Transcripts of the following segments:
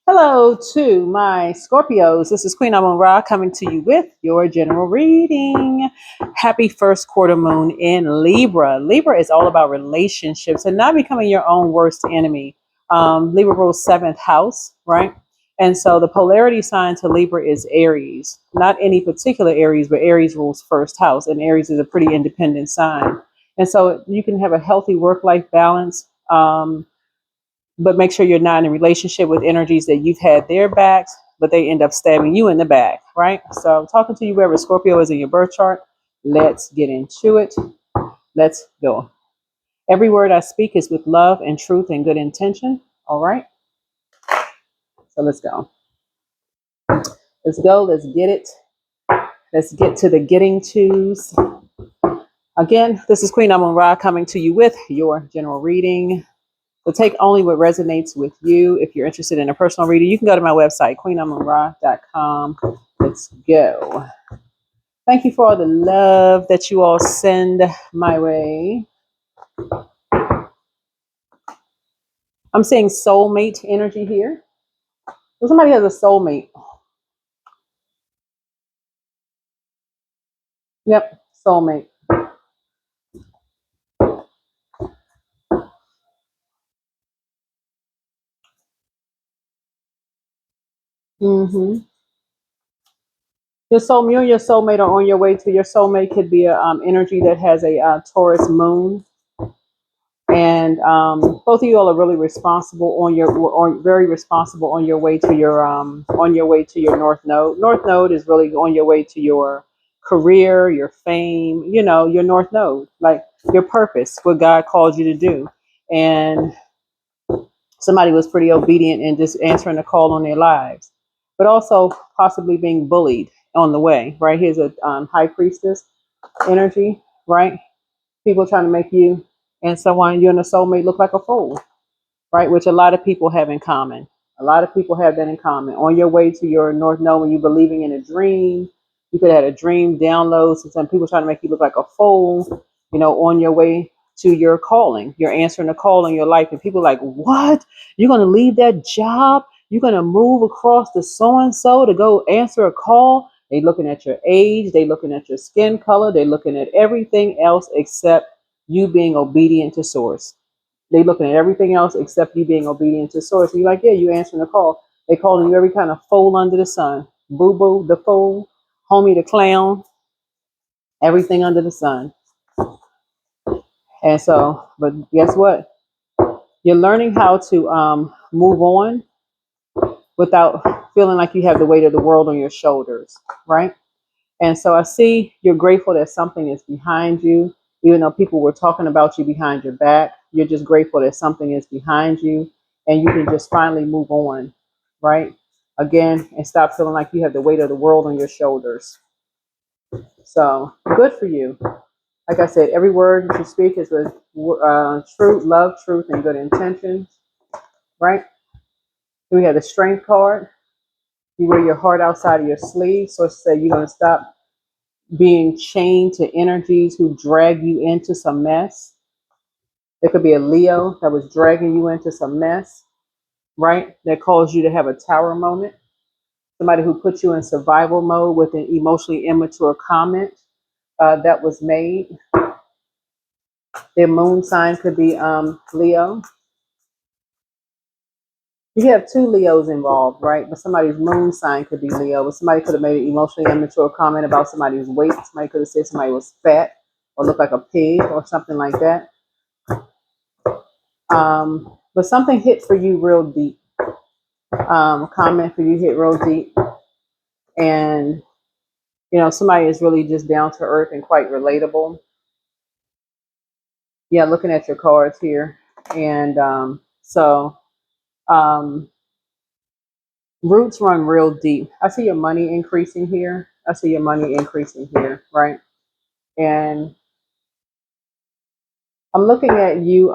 Hello to my Scorpios. This is Queen Amun Ra coming to you with your general reading. Happy first quarter moon in Libra. Libra is all about relationships and not becoming your own worst enemy. Libra rules seventh house, right? And so the polarity sign to Libra is Aries. Not any particular Aries, but Aries rules first house, and Aries is a pretty independent sign. And so you can have a healthy work-life balance. But make sure you're not in a relationship with energies that you've had their backs, but they end up stabbing you in the back, right? So I'm talking to you wherever Scorpio is in your birth chart. Let's get into it. Let's go. Every word I speak is with love and truth and good intention. All right. So let's go. Let's go. Let's get it. Let's get to the getting tos. Again, this is Queen Amun Ra coming to you with your general reading. So take only what resonates with you. If you're interested in a personal reading, you can go to my website, queenamunra.com. Let's go. Thank you for all the love that you all send my way. I'm seeing soulmate energy here. So somebody has a soulmate. Yep, soulmate. Mm-hmm. You and your soulmate are on your way to your soulmate. Could be a energy that has a Taurus moon, and both of you all are really responsible or very responsible on your way to your North Node. North Node is really on your way to your career, your fame, your North Node, like your purpose, what God called you to do. And somebody was pretty obedient in just answering the call on their lives, but also possibly being bullied on the way. Right, here's a high priestess energy, right? People trying to make you and someone you and a soulmate look like a fool, right? Which a lot of people have in common. A lot of people have that in common. On your way to your North Node, when you're believing in a dream, you could have had a dream download. So some people trying to make you look like a fool, on your way to your calling. You're answering a call in your life. And people are like, what? You're going to leave that job? You're going to move across the so-and-so to go answer a call? They looking at your age. They looking at your skin color. They looking at everything else except you being obedient to source. They looking at everything else except you being obedient to source. And you're like, yeah, you answering the call. They calling you every kind of fool under the sun. Boo boo, the fool, homie, the clown, everything under the sun. And so, but guess what? You're learning how to move on without feeling like you have the weight of the world on your shoulders, right? And so I see you're grateful that something is behind you, even though people were talking about you behind your back. You're just grateful that something is behind you and you can just finally move on, right? Again, and stop feeling like you have the weight of the world on your shoulders. So good for you. Like I said, every word that you speak is with truth, love, truth, and good intentions, right? We have the strength card. You wear your heart outside of your sleeve. So say you're going to stop being chained to energies who drag you into some mess. There could be a Leo that was dragging you into some mess, right? That caused you to have a tower moment. Somebody who put you in survival mode with an emotionally immature comment that was made. Their moon sign could be Leo. You have two Leos involved, right? But somebody's moon sign could be Leo. But somebody could have made an emotionally immature comment about somebody's weight. Somebody could have said somebody was fat or looked like a pig or something like that. But something hit for you real deep. Comment for you hit real deep. And, somebody is really just down to earth and quite relatable. Yeah, looking at your cards here. And roots run real deep. I see your money increasing here. I see your money increasing here, right? And I'm looking at you.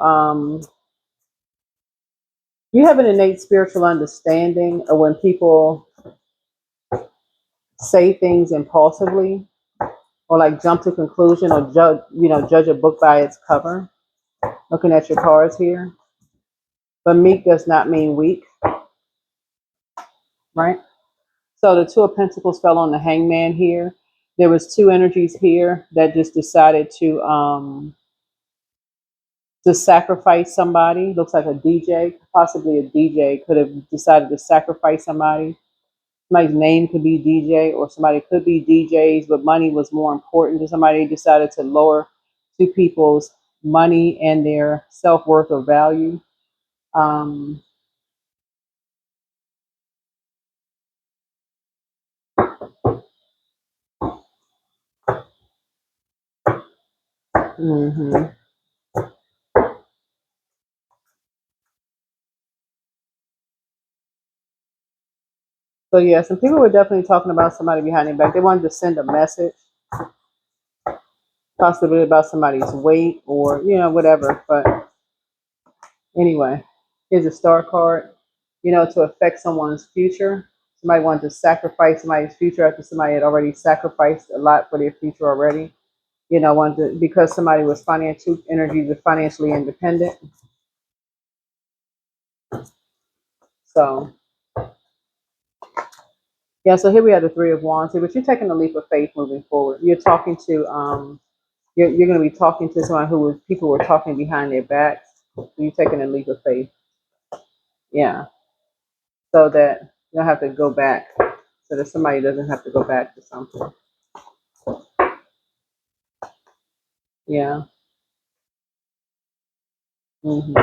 You have an innate spiritual understanding of when people say things impulsively or like jump to conclusion or judge a book by its cover. Looking at your cards here. But meek does not mean weak. right? So the Two of Pentacles fell on the Hangman here. There was two energies here that just decided to sacrifice somebody. Looks like a DJ, possibly a DJ could have decided to sacrifice somebody. Somebody's name could be DJ, or somebody could be DJs, but money was more important to somebody. Decided to lower two people's money and their self-worth or value. Um, hmm So yeah, some people were definitely talking about somebody behind their back. They wanted to send a message, possibly about somebody's weight or whatever. But anyway, here's a star card. To affect someone's future. Somebody wanted to sacrifice somebody's future after somebody had already sacrificed a lot for their future already. Wanted to, because somebody was financial energy was financially independent. So yeah, so here we have the Three of Wands here, but you're taking a leap of faith moving forward. You're talking to you're going to be talking to someone people were talking behind their backs. So you're taking a leap of faith. Yeah. So that you don't have to go back. So that somebody doesn't have to go back to something. Yeah. hmm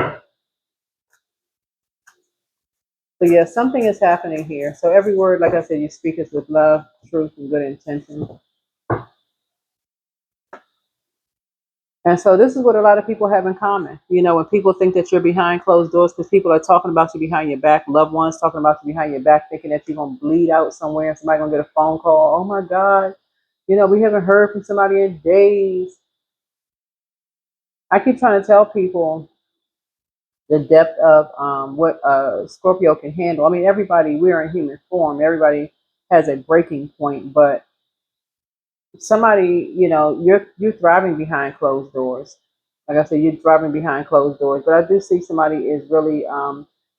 So yeah, something is happening here. So every word, like I said, you speak is with love, truth, and good intention. And so this is what a lot of people have in common. When people think that you're behind closed doors, because people are talking about you behind your back, loved ones talking about you behind your back, thinking that you're gonna bleed out somewhere, and somebody gonna get a phone call. Oh my God, we haven't heard from somebody in days. I keep trying to tell people the depth of what Scorpio can handle. I mean, everybody, we're in human form. Everybody has a breaking point, but somebody, you're thriving behind closed doors. Like I said, you're thriving behind closed doors. But I do see somebody is really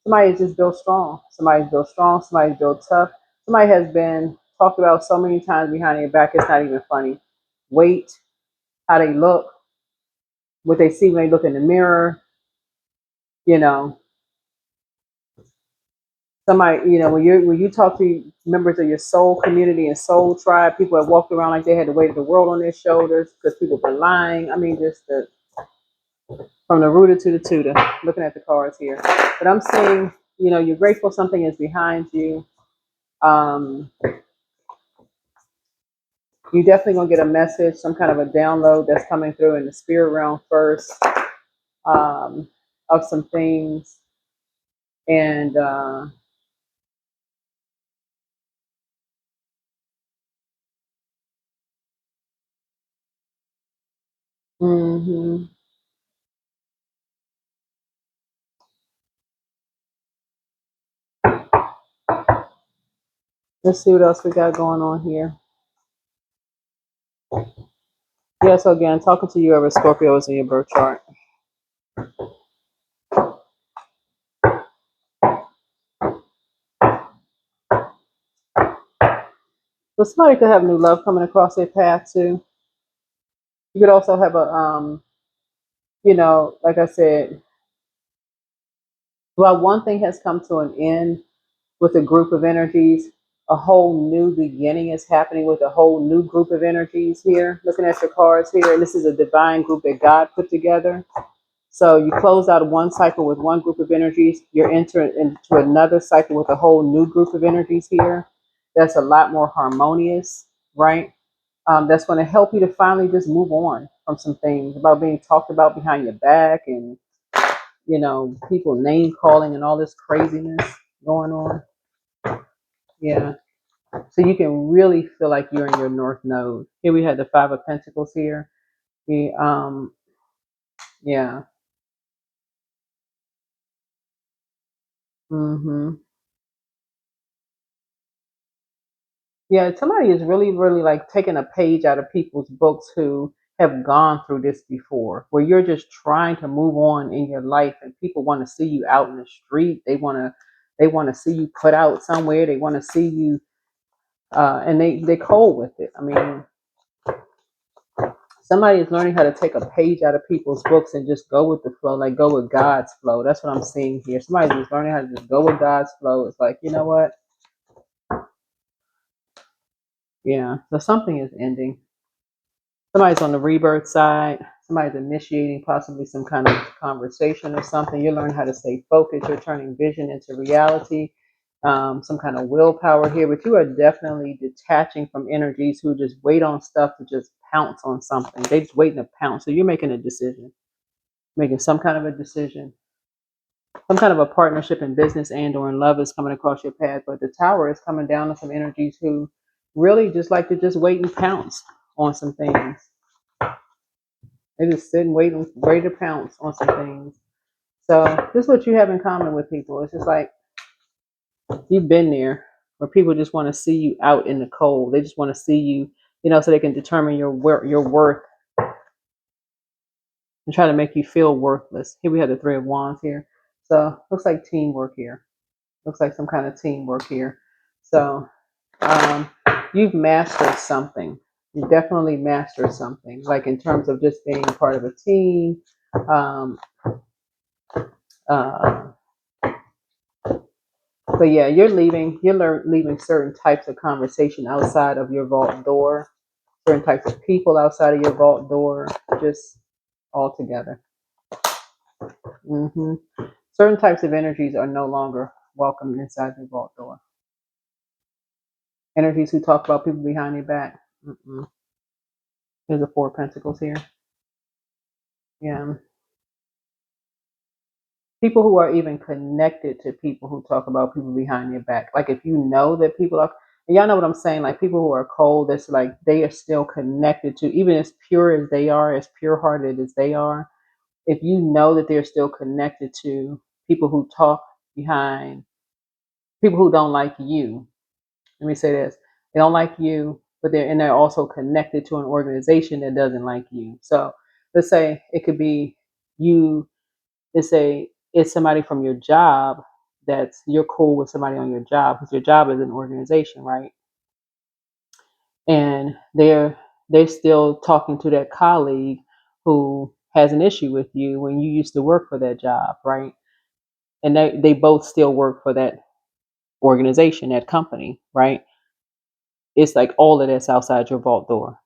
somebody is just built strong. Somebody's built strong. Somebody's built tough. Somebody has been talked about so many times behind their back. It's not even funny. Weight, how they look, what they see when they look in the mirror. You know, somebody. When you talk to members of your soul community and soul tribe, people have walked around like they had the weight of the world on their shoulders because people been lying. I mean, just the from the rooter to the tutor, looking at the cards here. But I'm seeing, you're grateful something is behind you. Um, you definitely gonna get a message, some kind of a download that's coming through in the spirit realm first, um, of some things. And hmm let's see what else we got going on here. Yeah, so again, talking to you over Scorpio is in your birth chart. So somebody could have new love coming across their path too. You could also have like I said, well, one thing has come to an end with a group of energies. A whole new beginning is happening with a whole new group of energies here. Looking at your cards here, this is a divine group that God put together. So you close out one cycle with one group of energies, you're entering into another cycle with a whole new group of energies here. That's a lot more harmonious, right? That's going to help you to finally just move on from some things about being talked about behind your back and, people name calling and all this craziness going on. Yeah. So you can really feel like you're in your North Node. Here we had the Five of Pentacles here. The yeah. hmm Yeah, somebody is really, really like taking a page out of people's books who have gone through this before, where you're just trying to move on in your life and people want to see you out in the street. They want to They want to see you put out somewhere. They want to see you, and they cold with it. I mean, somebody is learning how to take a page out of people's books and just go with the flow, like go with God's flow. That's what I'm seeing here. Somebody's just learning how to just go with God's flow. It's like, you know what? Yeah. So something is ending. Somebody's on the rebirth side. Somebody's initiating possibly some kind of conversation or something. You're learning how to stay focused. You're turning vision into reality. Some kind of willpower here, but you are definitely detaching from energies who just wait on stuff to just pounce on something. They just waiting to pounce. So you're making a decision, making some kind of a decision. Some kind of a partnership in business and or in love is coming across your path, but the tower is coming down on some energies who really just like to just wait and pounce on some things. They just sit and wait and ready to pounce on some things. So this is what you have in common with people. It's just like you've been there where people just want to see you out in the cold. They just want to see you, so they can determine your worth and try to make you feel worthless. Here we have the Three of Wands here. So looks like teamwork here. Looks like some kind of teamwork here. So you've mastered something. You definitely mastered something, like in terms of just being part of a team. Um, but yeah, you're leaving. You're leaving certain types of conversation outside of your vault door. Certain types of people outside of your vault door, just all together. Certain types of energies are no longer welcome inside your vault door. Energies who talk about people behind your back. There's the Four of Pentacles here. Yeah. People who are even connected to people who talk about people behind your back. Like if you know that people are, and y'all know what I'm saying, like people who are cold, that's like they are still connected to, even as pure as they are, as pure-hearted as they are, if you know that they're still connected to people who talk behind, people who don't like you. Let me say this. They don't like you, but they're also connected to an organization that doesn't like you. So let's say it could be you. Let's say it's somebody from your job that's you're cool with somebody on your job because your job is an organization, right? And they're still talking to that colleague who has an issue with you when you used to work for that job, right? And they both still work for that organization, that company, right? It's like all of that's outside your vault door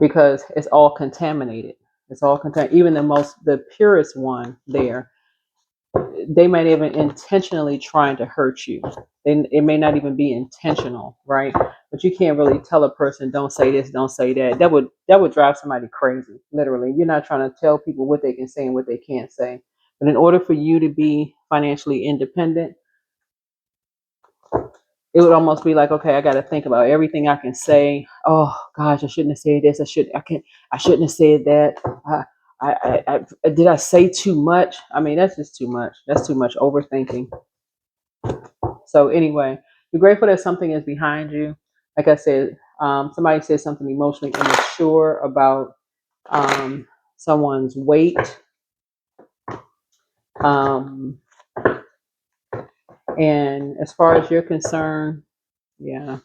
because it's all contaminated. It's all contaminated. Even the purest one there, they might even intentionally trying to hurt you. It may not even be intentional, right? But you can't really tell a person, don't say this, don't say that. That would drive somebody crazy. Literally, you're not trying to tell people what they can say and what they can't say. But in order for you to be financially independent, it would almost be like, okay, I got to think about everything I can say. Oh gosh, I shouldn't have said this. I shouldn't have said that. Did I say too much? I mean, that's just too much. That's too much overthinking. So anyway, you're grateful that something is behind you. Like I said, somebody said something emotionally immature about someone's weight. And as far as you're concerned, yeah.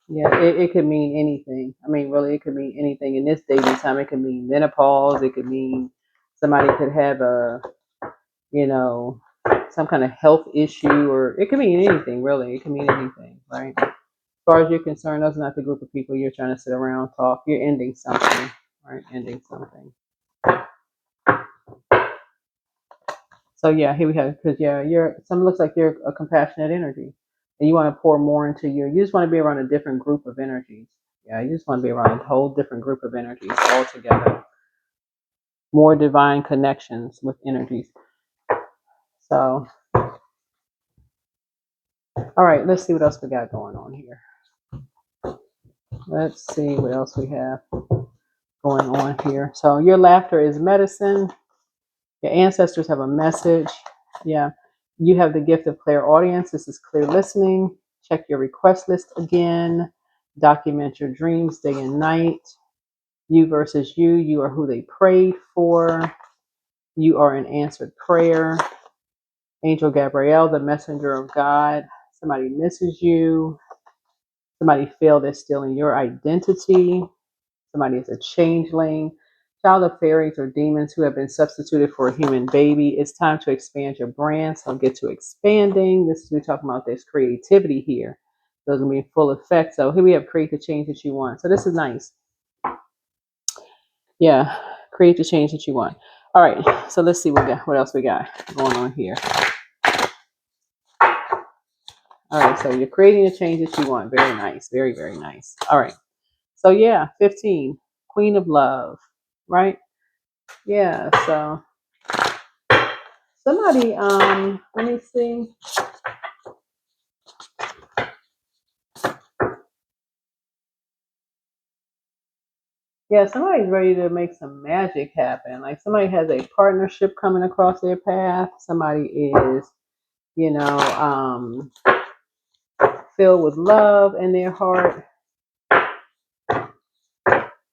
Yeah, it could mean anything. I mean, really, it could mean anything. In this dating time, it could mean menopause. It could mean somebody could have some kind of health issue, or it could mean anything, really. It could mean anything, right? As far as you're concerned, those are not the group of people you're trying to sit around and talk. You're ending something, right? Ending something. So yeah, here we have, because yeah, looks like you're a compassionate energy. And you want to pour more into you just want to be around a different group of energies. Yeah, you just want to be around a whole different group of energies all together. More divine connections with energies. So, all right, let's see what else we got going on here. Let's see what else we have going on here. So, your laughter is medicine. Your ancestors have a message. Yeah, you have the gift of clairaudience. This is clear listening. Check your request list again. Document your dreams day and night. You versus you. You are who they prayed for. You are an answered prayer. Angel Gabriel, the messenger of God. Somebody misses you. Somebody feel they're stealing your identity. Somebody is a changeling. Child of fairies or demons who have been substituted for a human baby. It's time to expand your brand. So I'll get to expanding. This is we're talking about this creativity here. Those will be in full effect. So here we have create the change that you want. So this is nice. Yeah, create the change that you want. All right. So let's see what else we got going on here. All right. So you're creating the change that you want. Very nice. Very, very nice. All right. So yeah, 15, Queen of Love, right? Yeah. So somebody, let me see. Yeah, somebody's ready to make some magic happen. Like somebody has a partnership coming across their path. Somebody is, you know, filled with love in their heart.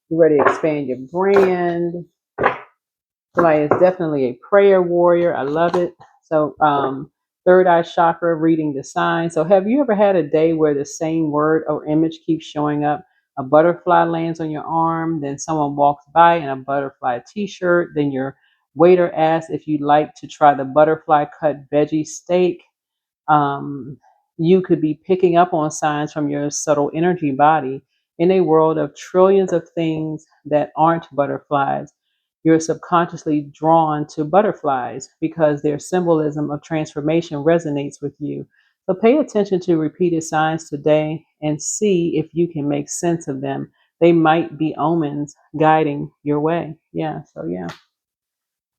You're ready to expand your brand. Somebody is definitely a prayer warrior. I love it. So, third eye chakra, reading the signs. So, have you ever had a day where the same word or image keeps showing up? A butterfly lands on your arm, then someone walks by in a butterfly t-shirt, then your waiter asks if you'd like to try the butterfly cut veggie steak. um, you could be picking up on signs from your subtle energy body in a world of trillions of things that aren't butterflies. You're subconsciously drawn to butterflies because their symbolism of transformation resonates with you. So pay attention to repeated signs today and see if you can make sense of them. They might be omens guiding your way. Yeah, so yeah.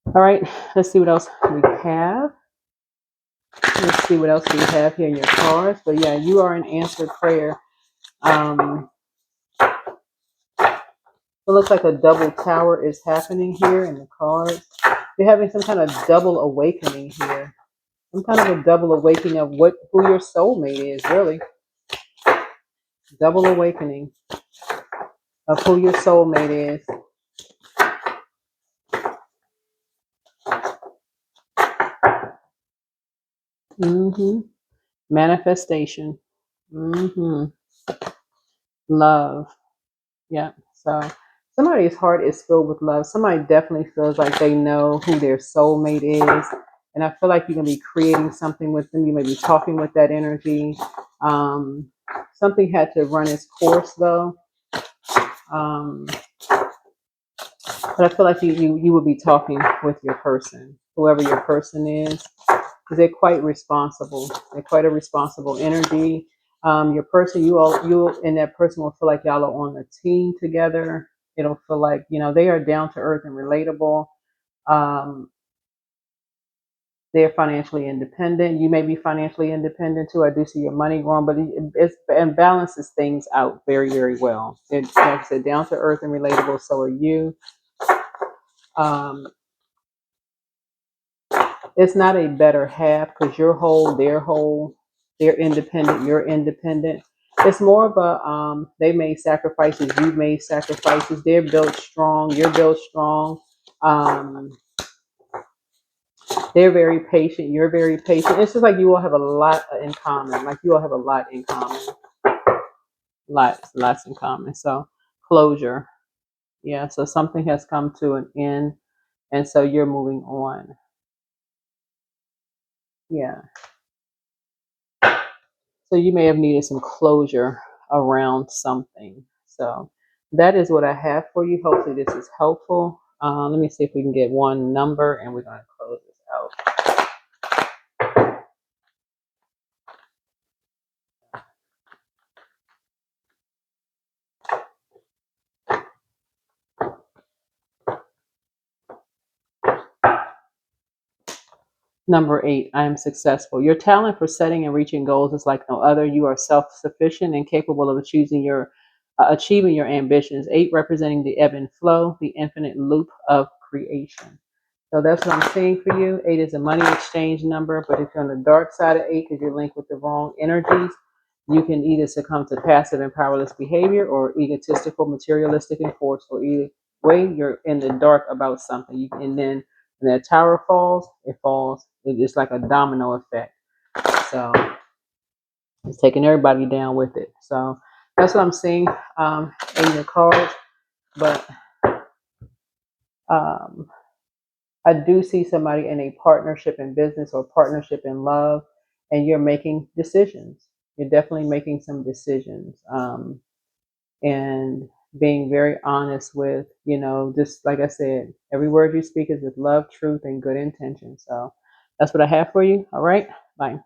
All right, let's see what else we have. Let's see what else we have here in your cards. But yeah, you are an answered prayer. It looks like a double tower is happening here in the cards. You're having some kind of double awakening here. Some kind of a double awakening of who your soulmate is, really. Double awakening of who your soulmate is. Manifestation. Love. Yeah. So somebody's heart is filled with love. Somebody definitely feels like they know who their soulmate is. And I feel like you're going to be creating something with them. You may be talking with that energy. Something had to run its course, though. But I feel like you will be talking with your person, whoever your person is, because they're quite responsible. They're quite a responsible energy. Your person, you and that person will feel like y'all are on a team together. It'll feel like, they are down to earth and relatable. Um, they're financially independent. You may be financially independent too. I do see your money growing, but it balances things out very, very well. It's, like I said, down to earth and relatable. So are you. It's not a better half because you're whole, they're independent, you're independent. It's more of a they made sacrifices, you made sacrifices. They're built strong, you're built strong. Um, they're very patient, you're very patient. It's just like you all have a lot in common. Like you all have a lot in common. Lots in common. So closure. Yeah, so something has come to an end and so you're moving on. Yeah. So you may have needed some closure around something. So that is what I have for you. Hopefully this is helpful. Let me see if we can get one number and we're going to close this out. Number 8, I am successful. Your talent for setting and reaching goals is like no other. You are self-sufficient and capable of achieving your ambitions. 8 representing the ebb and flow, the infinite loop of creation. So that's what I'm seeing for you. 8 is a money exchange number, but if you're on the dark side of 8 because you're linked with the wrong energies, you can either succumb to passive and powerless behavior or egotistical, materialistic, and forceful. Either way, you're in the dark about something. And then and that tower falls, it falls. It's like a domino effect. So it's taking everybody down with it. So that's what I'm seeing in your cards. But um, I do see somebody in a partnership in business or partnership in love, and you're making decisions. You're definitely making some decisions. And being very honest with, just like I said, every word you speak is with love, truth, and good intention. So that's what I have for you. All right. Bye.